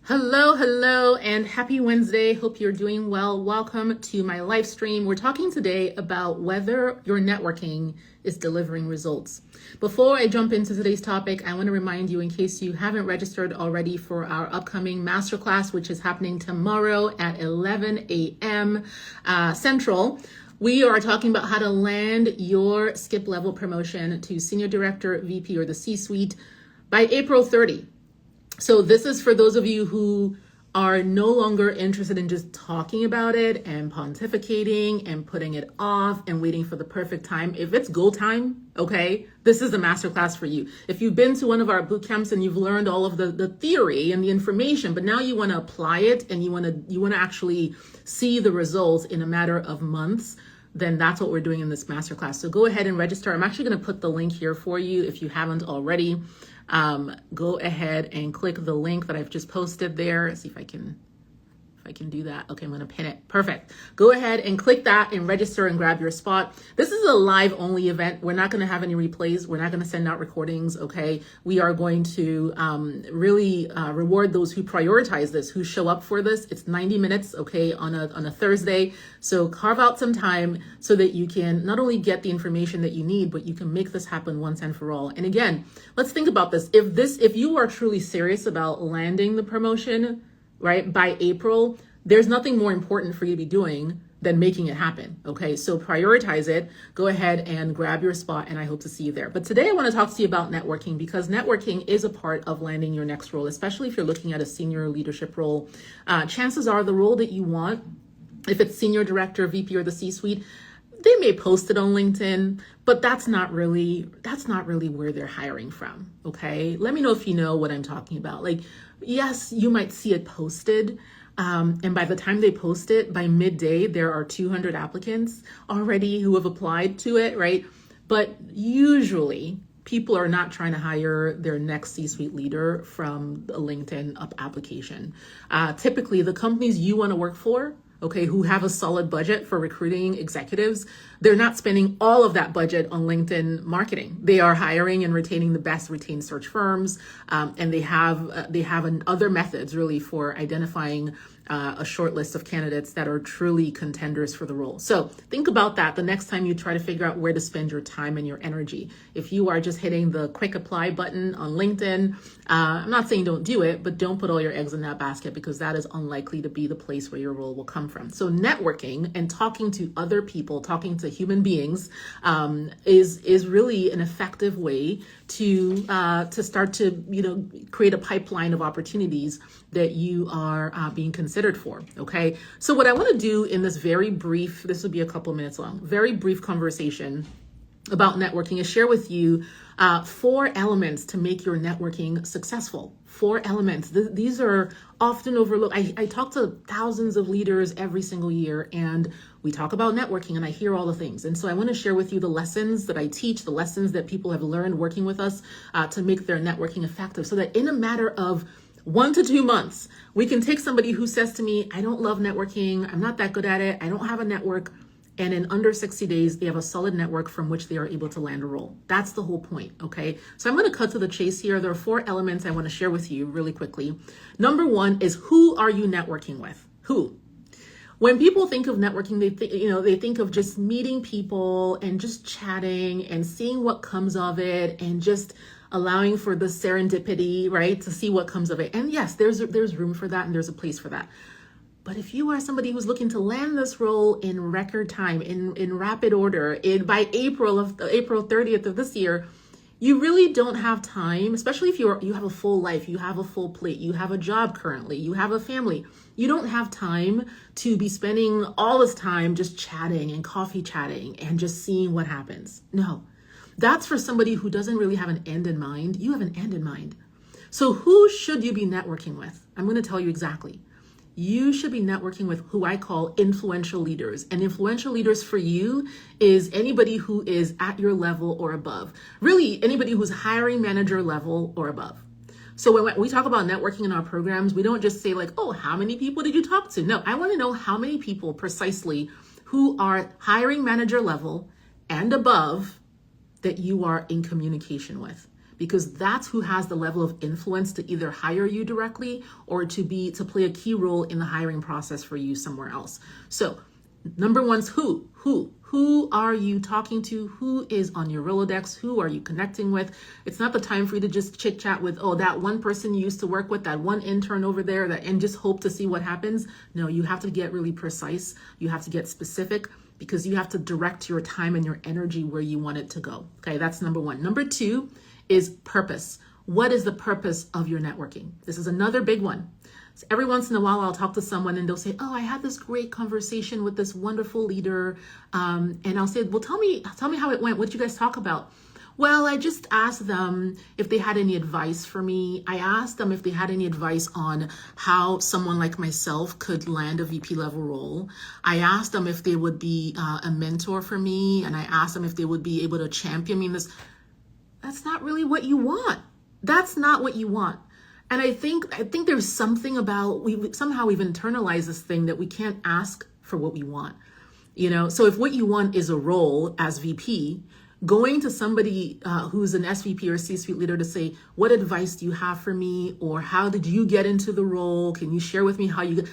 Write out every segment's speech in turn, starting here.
Hello, and happy Wednesday. Hope you're doing well. Welcome to my live stream. We're talking today about whether your networking is delivering results. Before I jump into today's topic, I want to remind you, in case you haven't registered already, for our upcoming masterclass, which is happening tomorrow at 11 a.m. Central. We are talking about how to land your skip level promotion to Senior Director, VP, or the C-suite by April 30. So this is for those of you who are no longer interested in just talking about it and pontificating and putting it off and waiting for the perfect time. If it's go time, okay, this is a masterclass for you. If you've been to one of our boot camps and you've learned all of the theory and the information, but now you want to apply it and you want to actually see the results in a matter of months, then that's what we're doing in this masterclass. So go ahead and register. I'm actually going to put the link here for you if you haven't already. Go ahead and click the link that I've just posted there. Let's see if I can do that. Okay, I'm going to pin it. Perfect. Go ahead and click that and register and grab your spot. This is a live only event. We're not going to have any replays. We're not going to send out recordings. Okay. We are going to really reward those who prioritize this, who show up for this. It's 90 minutes. Okay. On a Thursday. So carve out some time so that you can not only get the information that you need, but you can make this happen once and for all. And again, let's think about this. If you are truly serious about landing the promotion, right, by April, there's nothing more important for you to be doing than making it happen. Okay, so prioritize it. Go ahead and grab your spot, and I hope to see you there. But today I want to talk to you about networking, because networking is a part of landing your next role, especially if you're looking at a senior leadership role. Chances are the role that you want, if it's senior director, VP, or the C-suite, they may post it on LinkedIn, but that's not really where they're hiring from. Okay, let me know if you know what I'm talking about. Like, yes, you might see it posted, and by the time they post it, by midday, there are 200 applicants already who have applied to it, right? But usually, people are not trying to hire their next C-suite leader from a LinkedIn application. Typically, the companies you want to work for, okay, who have a solid budget for recruiting executives, they're not spending all of that budget on LinkedIn marketing. They are hiring and retaining the best retained search firms, and they have other methods really for identifying a short list of candidates that are truly contenders for the role. So think about that the next time you try to figure out where to spend your time and your energy. If you are just hitting the quick apply button on LinkedIn, I'm not saying don't do it, but don't put all your eggs in that basket, because that is unlikely to be the place where your role will come from. So networking and talking to other people, talking to human beings, is really an effective way to start to create a pipeline of opportunities that you are being considered for. Okay, so what I want to do in this very brief, this will be a couple minutes long, very brief conversation about networking, is share with you 4 elements to make your networking successful. 4 elements. These are often overlooked. I talk to thousands of leaders every single year, and we talk about networking, and I hear all the things. And so I want to share with you the lessons that I teach, the lessons that people have learned working with us to make their networking effective, so that in a matter of 1 to 2 months, we can take somebody who says to me, I don't love networking, I'm not that good at it, I don't have a network, and in under 60 days, they have a solid network from which they are able to land a role. That's the whole point, okay? So I'm going to cut to the chase here. There are 4 elements I want to share with you really quickly. Number 1 is, who are you networking with? Who? When people think of networking, they think of just meeting people and just chatting and seeing what comes of it, and just allowing for the serendipity, right, to see what comes of it. And yes, there's room for that, and there's a place for that. But if you are somebody who's looking to land this role in record time, in rapid order, by April 30th of this year, you really don't have time, especially if you have a full life, you have a full plate, you have a job currently, you have a family. You don't have time to be spending all this time just chatting and coffee chatting and just seeing what happens. No, that's for somebody who doesn't really have an end in mind. You have an end in mind. So who should you be networking with? I'm going to tell you exactly. You should be networking with who I call influential leaders. And influential leaders for you is anybody who is at your level or above. Really, anybody who's hiring manager level or above. So when we talk about networking in our programs, we don't just say like, oh, how many people did you talk to? No, I want to know how many people precisely who are hiring manager level and above that you are in communication with. because that's who has the level of influence to either hire you directly or to play a key role in the hiring process for you somewhere else. So number one's who are you talking to? Who is on your Rolodex? Who are you connecting with? It's not the time for you to just chit chat with, oh, that one person you used to work with, that one intern over there, and just hope to see what happens. No, you have to get really precise. You have to get specific, because you have to direct your time and your energy where you want it to go. Okay, that's number one. Number two is purpose. What is the purpose of your networking? This is another big one. So every once in a while, I'll talk to someone and they'll say, oh, I had this great conversation with this wonderful leader. And I'll say, well, tell me how it went. What did you guys talk about? Well, I just asked them if they had any advice for me. I asked them if they had any advice on how someone like myself could land a VP level role. I asked them if they would be a mentor for me. And I asked them if they would be able to champion me in this. That's not really what you want. That's not what you want. And I think there's something about, we've internalized this thing that we can't ask for what we want. So if what you want is a role as VP, going to somebody who's an SVP or C-suite leader to say, what advice do you have for me? Or how did you get into the role? Can you share with me how you get?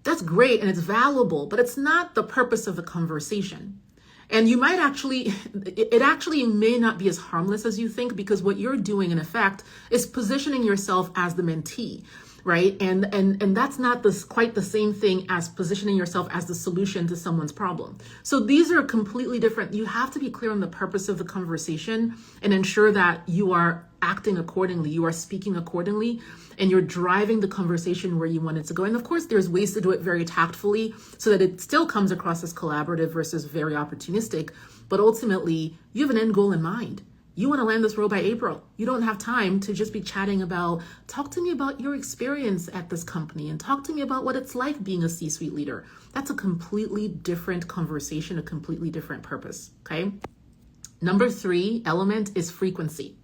That's great and it's valuable, but it's not the purpose of the conversation. And you might it actually may not be as harmless as you think, because what you're doing in effect is positioning yourself as the mentee, right? And that's not quite the same thing as positioning yourself as the solution to someone's problem. So these are completely different. You have to be clear on the purpose of the conversation and ensure that you are acting accordingly, you are speaking accordingly, and you're driving the conversation where you want it to go. And of course, there's ways to do it very tactfully so that it still comes across as collaborative versus very opportunistic. But ultimately, you have an end goal in mind. You want to land this role by April. You don't have time to just be chatting about, talk to me about your experience at this company and talk to me about what it's like being a C-suite leader. That's a completely different conversation, a completely different purpose, okay? Number 3 element is frequency.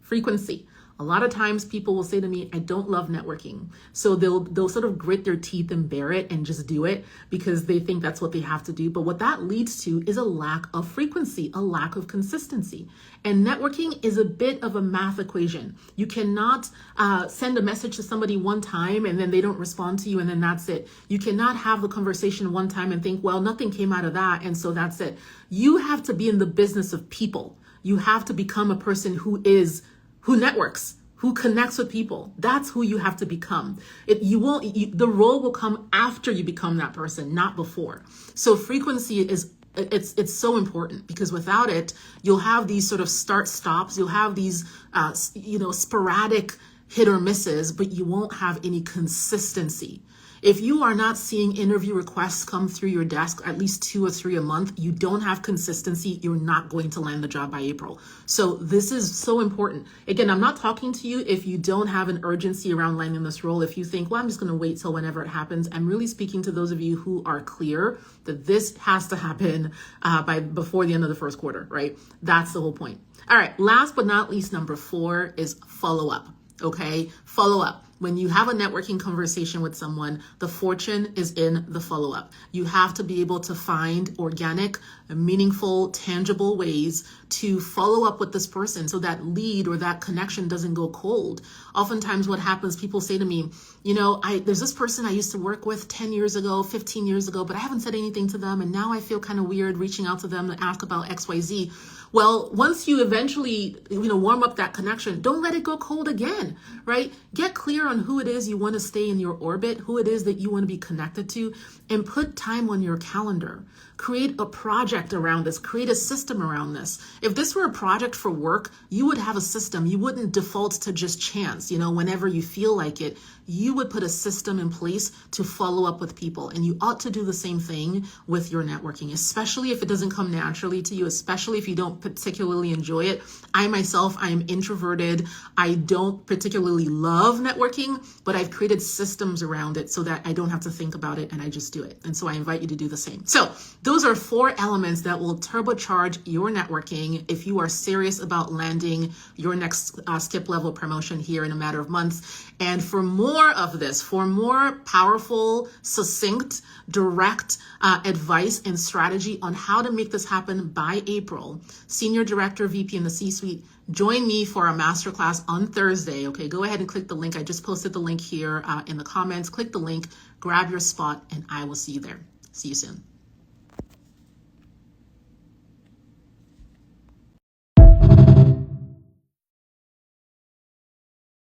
Frequency. A lot of times people will say to me, I don't love networking. So they'll sort of grit their teeth and bear it and just do it because they think that's what they have to do. But what that leads to is a lack of frequency, a lack of consistency. And networking is a bit of a math equation. You cannot send a message to somebody one time and then they don't respond to you and then that's it. You cannot have the conversation one time and think, well, nothing came out of that and so that's it. You have to be in the business of people. You have to become a person who networks, who connects with people. That's who you have to become. The role will come after you become that person, not before. So frequency it's so important, because without it, you'll have these sort of start stops. You'll have these, sporadic hit or misses, but you won't have any consistency. If you are not seeing interview requests come through your desk at least 2 or 3 a month, you don't have consistency, you're not going to land the job by April. So this is so important. Again, I'm not talking to you if you don't have an urgency around landing this role. If you think, well, I'm just going to wait till whenever it happens. I'm really speaking to those of you who are clear that this has to happen before the end of the first quarter, right? That's the whole point. All right, last but not least, number 4 is follow up. Okay, follow up. When you have a networking conversation with someone, the fortune is in the follow-up. You have to be able to find organic, meaningful, tangible ways to follow up with this person so that lead or that connection doesn't go cold. Oftentimes what happens, people say to me, there's this person I used to work with 10 years ago, 15 years ago, but I haven't said anything to them. And now I feel kind of weird reaching out to them to ask about XYZ. Well, once you eventually, warm up that connection, don't let it go cold again, right? Get clear on who it is you want to stay in your orbit, who it is that you want to be connected to, and put time on your calendar. Create a project around this, create a system around this. If this were a project for work, you would have a system. You wouldn't default to just chance, whenever you feel like it. You would put a system in place to follow up with people. And you ought to do the same thing with your networking, especially if it doesn't come naturally to you, especially if you don't particularly enjoy it. I myself, I am introverted. I don't particularly love networking, but I've created systems around it so that I don't have to think about it and I just do it. And so I invite you to do the same. So those are 4 elements that will turbocharge your networking if you are serious about landing your next skip level promotion here in a matter of months. And for more of this, for more powerful, succinct, direct advice and strategy on how to make this happen by April, Senior Director, VP in the C-suite, join me for a masterclass on Thursday. Okay, go ahead and click the link. I just posted the link here in the comments. Click the link, grab your spot, and I will see you there. See you soon.